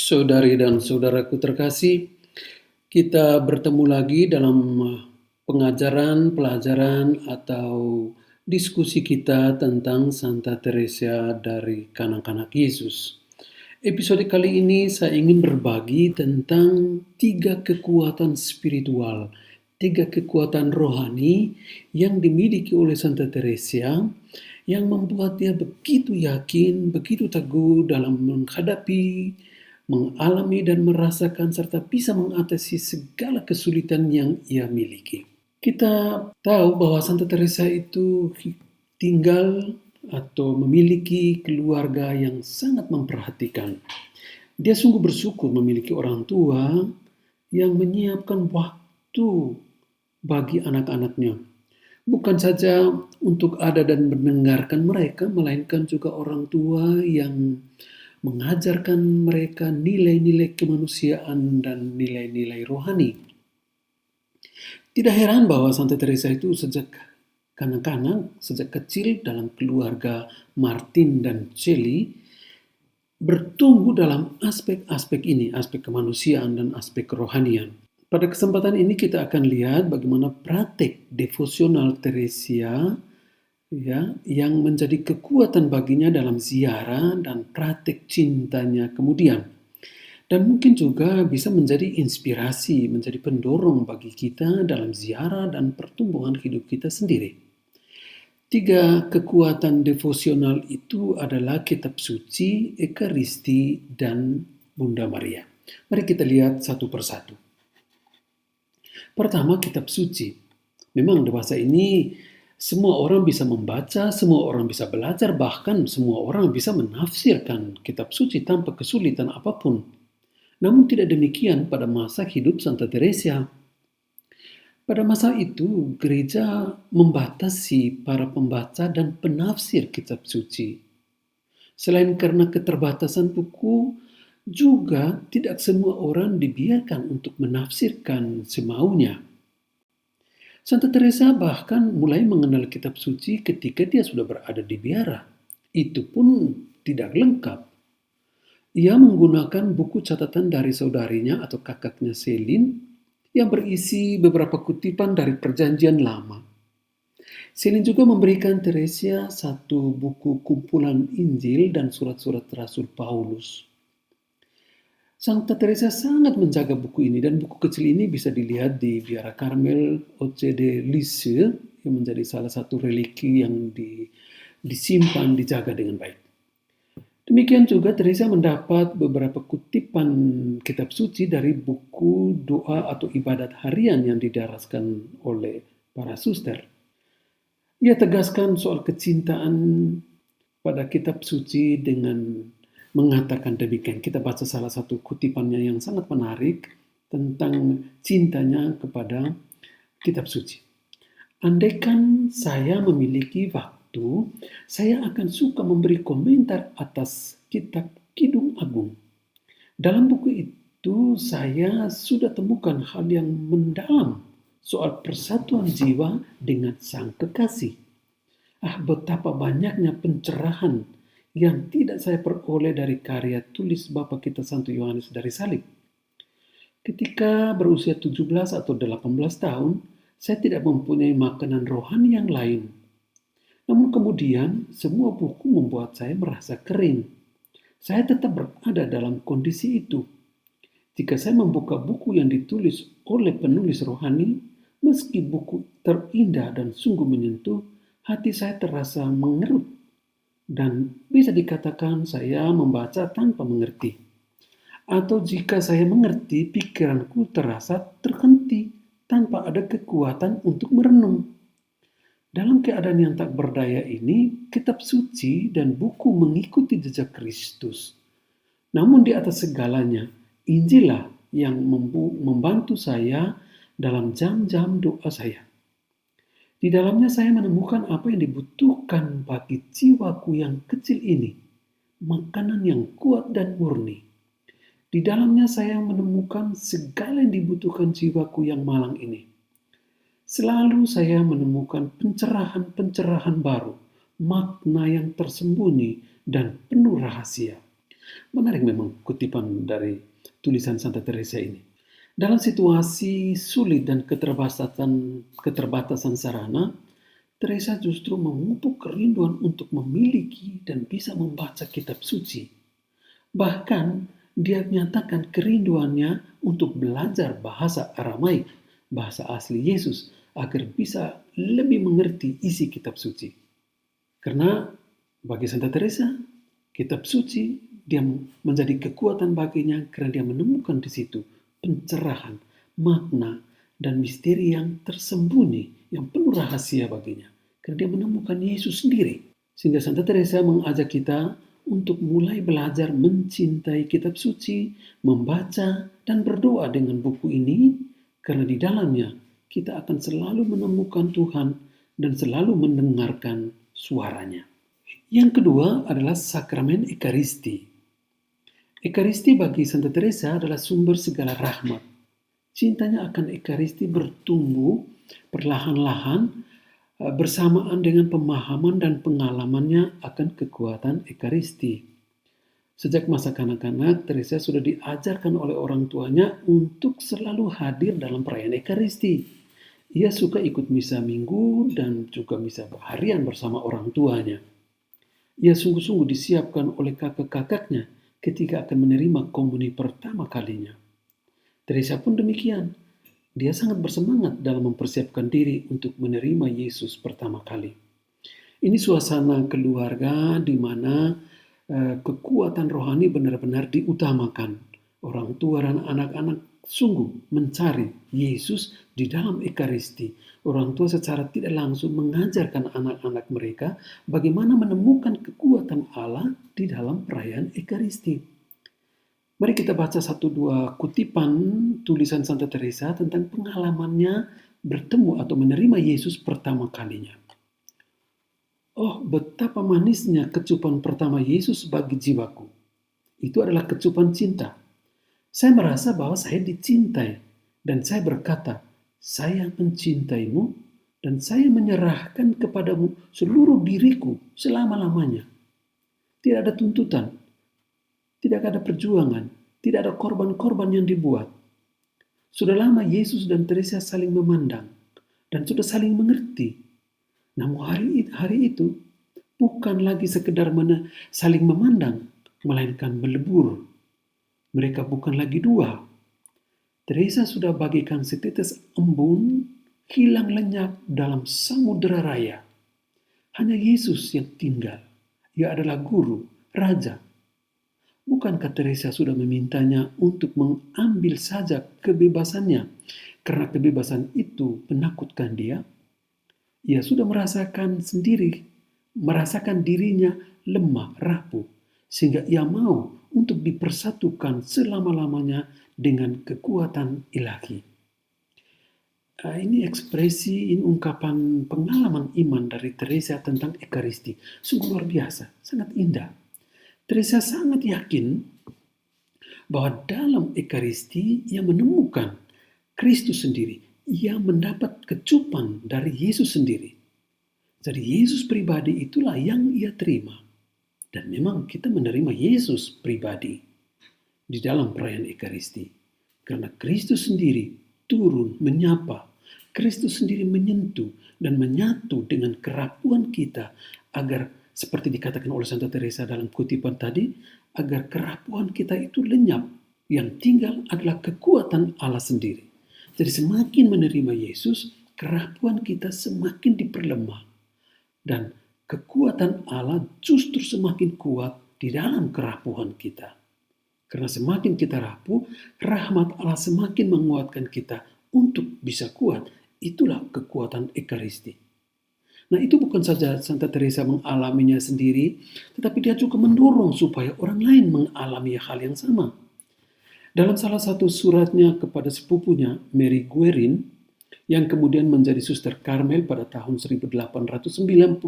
Saudari dan saudaraku terkasih, kita bertemu lagi dalam pengajaran, pelajaran, atau diskusi kita tentang Santa Teresa dari Kanak-Kanak Yesus. Episode kali ini saya ingin berbagi tentang 3 kekuatan spiritual, 3 kekuatan rohani yang dimiliki oleh Santa Teresa yang membuat dia begitu yakin, begitu teguh dalam menghadapi, mengalami dan merasakan serta bisa mengatasi segala kesulitan yang ia miliki. Kita tahu bahwa Santa Teresa itu tinggal atau memiliki keluarga yang sangat memperhatikan. Dia sungguh bersyukur memiliki orang tua yang menyiapkan waktu bagi anak-anaknya. Bukan saja untuk ada dan mendengarkan mereka, melainkan juga orang tua yang mengajarkan mereka nilai-nilai kemanusiaan dan nilai-nilai rohani. Tidak heran bahwa Santa Teresa itu sejak kanak-kanak, sejak kecil dalam keluarga Martin dan Shelley, bertumbuh dalam aspek-aspek ini, aspek kemanusiaan dan aspek kerohanian. Pada kesempatan ini kita akan lihat bagaimana praktik devosional Teresia yang menjadi kekuatan baginya dalam ziarah dan praktik cintanya kemudian. Dan mungkin juga bisa menjadi inspirasi, menjadi pendorong bagi kita dalam ziarah dan pertumbuhan hidup kita sendiri. 3 kekuatan devosional itu adalah kitab suci, ekaristi, dan Bunda Maria. Mari kita lihat satu persatu. Pertama, kitab suci. Memang di bahasa ini semua orang bisa membaca, semua orang bisa belajar, bahkan semua orang bisa menafsirkan kitab suci tanpa kesulitan apapun. Namun tidak demikian pada masa hidup Santa Teresa. Pada masa itu, gereja membatasi para pembaca dan penafsir kitab suci. Selain karena keterbatasan buku, juga tidak semua orang dibiarkan untuk menafsirkan semaunya. Santa Teresa bahkan mulai mengenal kitab suci ketika dia sudah berada di biara. Itu pun tidak lengkap. Ia menggunakan buku catatan dari saudarinya atau kakaknya Selin yang berisi beberapa kutipan dari Perjanjian Lama. Selin juga memberikan Teresa satu buku kumpulan Injil dan surat-surat Rasul Paulus. Santa Teresa sangat menjaga buku ini dan buku kecil ini bisa dilihat di Biara Karmel Océ de Lisieux yang menjadi salah satu religi yang disimpan, dijaga dengan baik. Demikian juga Teresa mendapat beberapa kutipan kitab suci dari buku doa atau ibadat harian yang didaraskan oleh para suster. Ia tegaskan soal kecintaan pada kitab suci dengan mengatakan demikian. Kita baca salah satu kutipannya yang sangat menarik tentang cintanya kepada kitab suci. Andaikan saya memiliki waktu, saya akan suka memberi komentar atas kitab Kidung Agung. Dalam buku itu saya sudah temukan hal yang mendalam soal persatuan jiwa dengan sang kekasih. Betapa banyaknya pencerahan yang tidak saya peroleh dari karya tulis Bapa kita Santo Yohanes dari Salib. Ketika berusia 17 atau 18 tahun, saya tidak mempunyai makanan rohani yang lain. Namun kemudian, semua buku membuat saya merasa kering. Saya tetap berada dalam kondisi itu. Jika saya membuka buku yang ditulis oleh penulis rohani, meski buku terindah dan sungguh menyentuh, hati saya terasa mengerut. Dan bisa dikatakan saya membaca tanpa mengerti. Atau jika saya mengerti, pikiranku terasa terhenti tanpa ada kekuatan untuk merenung. Dalam keadaan yang tak berdaya ini, kitab suci dan buku mengikuti jejak Kristus. Namun di atas segalanya, Injillah yang membantu saya dalam jam-jam doa saya. Di dalamnya saya menemukan apa yang dibutuhkan bagi jiwaku yang kecil ini, makanan yang kuat dan murni. Di dalamnya saya menemukan segala yang dibutuhkan jiwaku yang malang ini. Selalu saya menemukan pencerahan-pencerahan baru, makna yang tersembunyi dan penuh rahasia. Menarik memang kutipan dari tulisan Santa Teresa ini. Dalam situasi sulit dan keterbatasan sarana, Teresa justru memupuk kerinduan untuk memiliki dan bisa membaca kitab suci. Bahkan dia menyatakan kerinduannya untuk belajar bahasa Aramaik, bahasa asli Yesus, agar bisa lebih mengerti isi kitab suci. Karena bagi Santa Teresa, kitab suci dia menjadi kekuatan baginya karena dia menemukan di situ pencerahan, makna, dan misteri yang tersembunyi, yang penuh rahasia baginya. Karena dia menemukan Yesus sendiri. Sehingga Santa Teresa mengajak kita untuk mulai belajar mencintai kitab suci, membaca, dan berdoa dengan buku ini, karena di dalamnya kita akan selalu menemukan Tuhan dan selalu mendengarkan suaranya. Yang kedua adalah sakramen Ekaristi. Ekaristi bagi Santa Teresa adalah sumber segala rahmat. Cintanya akan Ekaristi bertumbuh perlahan-lahan bersamaan dengan pemahaman dan pengalamannya akan kekuatan Ekaristi. Sejak masa kanak-kanak, Teresa sudah diajarkan oleh orang tuanya untuk selalu hadir dalam perayaan Ekaristi. Ia suka ikut misa minggu dan juga misa harian bersama orang tuanya. Ia sungguh-sungguh disiapkan oleh kakak-kakaknya ketika akan menerima komuni pertama kalinya. Teresa pun demikian. Dia sangat bersemangat dalam mempersiapkan diri untuk menerima Yesus pertama kali. Ini suasana keluarga di mana kekuatan rohani benar-benar diutamakan. Orang tua dan anak-anak sungguh mencari Yesus di dalam Ekaristi. Orang tua secara tidak langsung mengajarkan anak-anak mereka bagaimana menemukan kekuatan Allah di dalam perayaan Ekaristi. Mari kita baca satu dua kutipan tulisan Santa Teresa tentang pengalamannya bertemu atau menerima Yesus pertama kalinya. Oh, betapa manisnya kecupan pertama Yesus bagi jiwaku. Itu adalah kecupan cinta. Saya merasa bahwa saya dicintai dan saya berkata, saya mencintaimu dan saya menyerahkan kepadamu seluruh diriku selama-lamanya. Tidak ada tuntutan, tidak ada perjuangan, tidak ada korban-korban yang dibuat. Sudah lama Yesus dan Teresa saling memandang dan sudah saling mengerti. Namun hari itu bukan lagi sekedar saling memandang, melainkan melebur. Mereka bukan lagi dua. Teresa sudah bagikan setetes embun hilang lenyap dalam samudera raya. Hanya Yesus yang tinggal. Ia adalah guru, raja. Bukankah Teresa sudah memintanya untuk mengambil saja kebebasannya karena kebebasan itu menakutkan dia? Ia sudah merasakan dirinya lemah, rapuh, sehingga ia mau untuk dipersatukan selama-lamanya dengan kekuatan ilahi. Ini ekspresi, ini ungkapan pengalaman iman dari Teresa tentang Ekaristi. Sungguh luar biasa, sangat indah. Teresa sangat yakin bahwa dalam Ekaristi ia menemukan Kristus sendiri. Ia mendapat kecupan dari Yesus sendiri. Jadi Yesus pribadi itulah yang ia terima. Dan memang kita menerima Yesus pribadi di dalam perayaan Ekaristi. Karena Kristus sendiri turun menyapa. Kristus sendiri menyentuh dan menyatu dengan kerapuan kita agar seperti dikatakan oleh Santa Teresa dalam kutipan tadi, agar kerapuan kita itu lenyap. Yang tinggal adalah kekuatan Allah sendiri. Jadi semakin menerima Yesus, kerapuan kita semakin diperlemah. Dan kekuatan Allah justru semakin kuat di dalam kerapuhan kita. Karena semakin kita rapuh, rahmat Allah semakin menguatkan kita untuk bisa kuat. Itulah kekuatan Ekaristi. Nah, itu bukan saja Santa Teresa mengalaminya sendiri, tetapi dia juga mendorong supaya orang lain mengalami hal yang sama. Dalam salah satu suratnya kepada sepupunya, Mary Guerin, yang kemudian menjadi Suster Karmel pada tahun 1895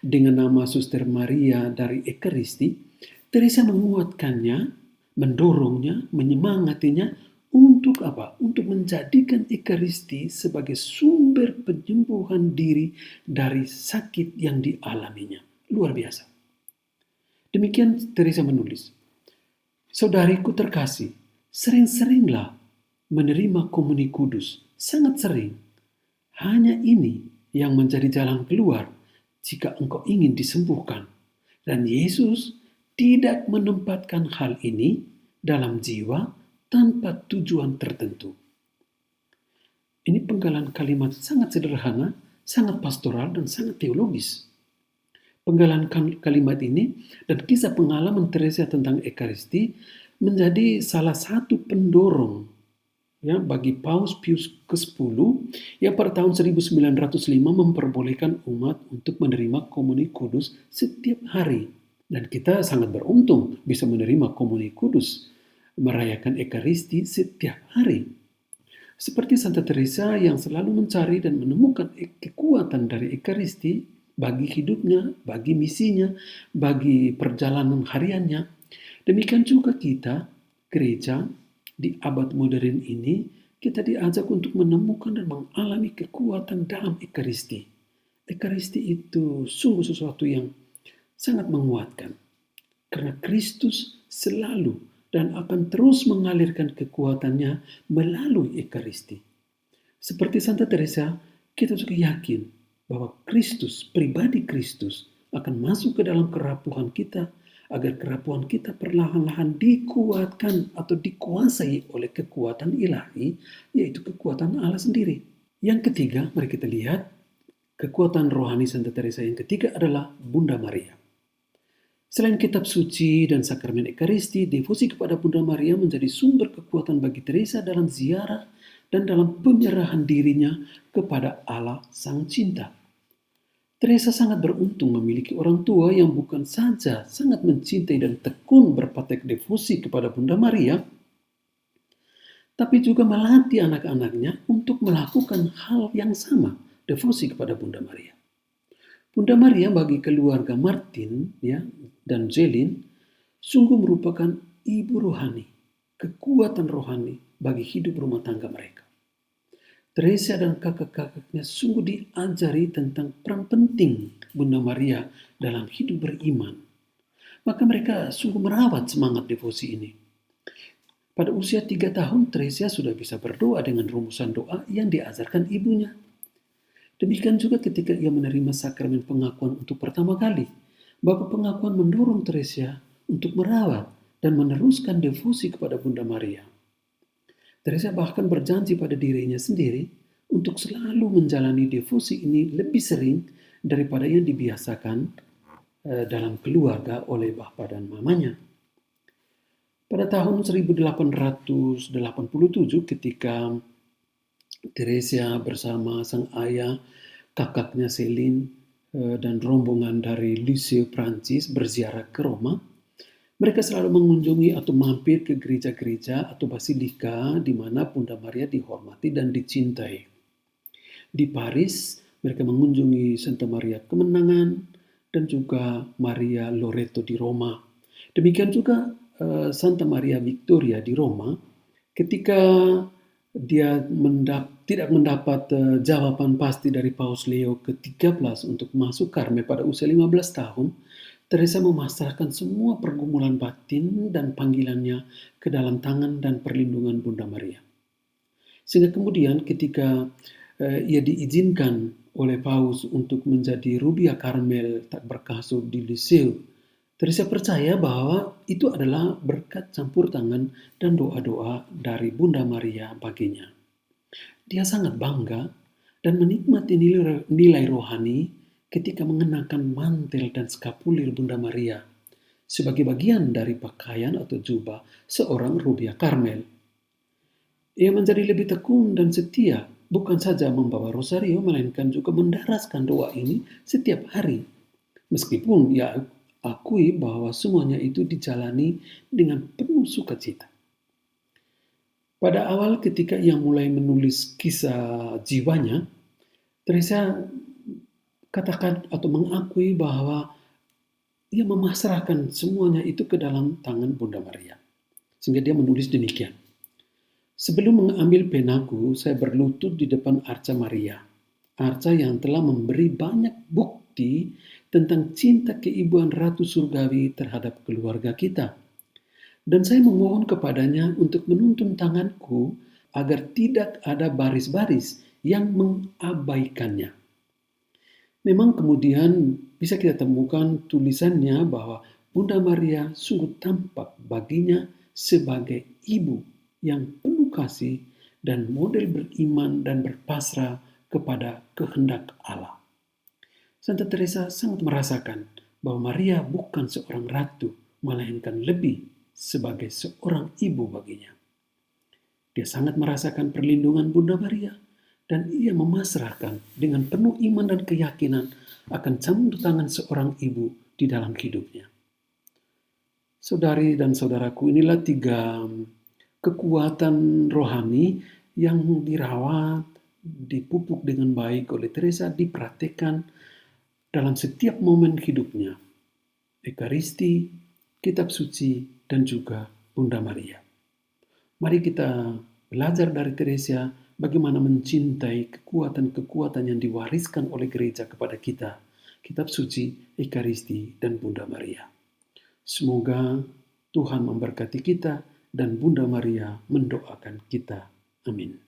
dengan nama Suster Maria dari Ekaristi, Teresa menguatkannya, mendorongnya, menyemangatinya untuk apa? Untuk menjadikan Ekaristi sebagai sumber penyembuhan diri dari sakit yang dialaminya. Luar biasa. Demikian Teresa menulis. Saudariku terkasih, sering-seringlah menerima komuni kudus, sangat sering. Hanya ini yang menjadi jalan keluar jika engkau ingin disembuhkan. Dan Yesus tidak menempatkan hal ini dalam jiwa tanpa tujuan tertentu. Ini penggalan kalimat sangat sederhana, sangat pastoral, dan sangat teologis. Penggalan kalimat ini dan kisah pengalaman Teresa tentang Ekaristi menjadi salah satu pendorong ya bagi Paus Pius ke-10 yang pada tahun 1905 memperbolehkan umat untuk menerima komuni kudus setiap hari. Dan kita sangat beruntung bisa menerima komuni kudus, merayakan Ekaristi setiap hari. Seperti Santa Teresa yang selalu mencari dan menemukan kekuatan dari Ekaristi bagi hidupnya, bagi misinya, bagi perjalanan hariannya. Demikian juga kita, gereja, di abad modern ini, kita diajak untuk menemukan dan mengalami kekuatan dalam Ekaristi. Ekaristi itu sungguh sesuatu yang sangat menguatkan. Karena Kristus selalu dan akan terus mengalirkan kekuatannya melalui Ekaristi. Seperti Santa Teresa, kita juga yakin bahwa Kristus, pribadi Kristus, akan masuk ke dalam kerapuhan kita, agar kerapuhan kita perlahan-lahan dikuatkan atau dikuasai oleh kekuatan ilahi, yaitu kekuatan Allah sendiri. Yang ketiga, mari kita lihat kekuatan rohani Santa Teresa yang ketiga adalah Bunda Maria. Selain kitab suci dan sakramen Ekaristi, devosi kepada Bunda Maria menjadi sumber kekuatan bagi Teresa dalam ziarah dan dalam penyerahan dirinya kepada Allah Sang Cinta. Teresa sangat beruntung memiliki orang tua yang bukan saja sangat mencintai dan tekun berpatek devosi kepada Bunda Maria, tapi juga melatih anak-anaknya untuk melakukan hal yang sama, devosi kepada Bunda Maria. Bunda Maria bagi keluarga Martin dan Zelin sungguh merupakan ibu rohani, kekuatan rohani bagi hidup rumah tangga mereka. Teresa dan kakak-kakaknya sungguh diajari tentang peran penting Bunda Maria dalam hidup beriman. Maka mereka sungguh merawat semangat devosi ini. Pada usia 3 tahun, Teresa sudah bisa berdoa dengan rumusan doa yang diajarkan ibunya. Demikian juga ketika ia menerima sakramen pengakuan untuk pertama kali. Bapa pengakuan mendorong Teresa untuk merawat dan meneruskan devosi kepada Bunda Maria. Teresa bahkan berjanji pada dirinya sendiri untuk selalu menjalani devosi ini lebih sering daripada yang dibiasakan dalam keluarga oleh bapa dan mamanya. Pada tahun 1887 ketika Teresa bersama sang ayah, kakaknya Céline, dan rombongan dari Lisieux, Prancis berziarah ke Roma, mereka selalu mengunjungi atau mampir ke gereja-gereja atau basilika di mana Bunda Maria dihormati dan dicintai. Di Paris, mereka mengunjungi Santa Maria Kemenangan dan juga Maria Loreto di Roma. Demikian juga Santa Maria Victoria di Roma, ketika dia tidak mendapat jawaban pasti dari Paus Leo ke-13 untuk masuk Karmel pada usia 15 tahun, Teresa memasrahkan semua pergumulan batin dan panggilannya ke dalam tangan dan perlindungan Bunda Maria. Sehingga kemudian ketika ia diizinkan oleh Paus untuk menjadi Rubia Karmel tak berkasut di Lisieux, Teresa percaya bahwa itu adalah berkat campur tangan dan doa-doa dari Bunda Maria baginya. Dia sangat bangga dan menikmati nilai rohani ketika mengenakan mantel dan skapulir Bunda Maria sebagai bagian dari pakaian atau jubah seorang Rubia Karmel. Ia menjadi lebih tekun dan setia, bukan saja membawa rosario, melainkan juga mendaraskan doa ini setiap hari. Meskipun ia akui bahwa semuanya itu dijalani dengan penuh sukacita. Pada awal ketika ia mulai menulis kisah jiwanya, Teresa katakan atau mengakui bahwa ia memasrahkan semuanya itu ke dalam tangan Bunda Maria. Sehingga dia menulis demikian. Sebelum mengambil penaku, saya berlutut di depan arca Maria. Arca yang telah memberi banyak bukti tentang cinta keibuan Ratu Surgawi terhadap keluarga kita. Dan saya memohon kepadanya untuk menuntun tanganku agar tidak ada baris-baris yang mengabaikannya. Memang kemudian bisa kita temukan tulisannya bahwa Bunda Maria sungguh tampak baginya sebagai ibu yang penuh kasih dan model beriman dan berpasrah kepada kehendak Allah. Santa Teresa sangat merasakan bahwa Maria bukan seorang ratu, melainkan lebih sebagai seorang ibu baginya. Dia sangat merasakan perlindungan Bunda Maria, dan ia memasrahkan dengan penuh iman dan keyakinan akan campur tangan seorang ibu di dalam hidupnya. Saudari dan saudaraku, inilah 3 kekuatan rohani yang dirawat, dipupuk dengan baik oleh Teresa, dipraktikkan dalam setiap momen hidupnya. Ekaristi, kitab suci, dan juga Bunda Maria. Mari kita belajar dari Teresa bagaimana mencintai kekuatan-kekuatan yang diwariskan oleh gereja kepada kita. Kitab suci, Ekaristi, dan Bunda Maria. Semoga Tuhan memberkati kita dan Bunda Maria mendoakan kita. Amin.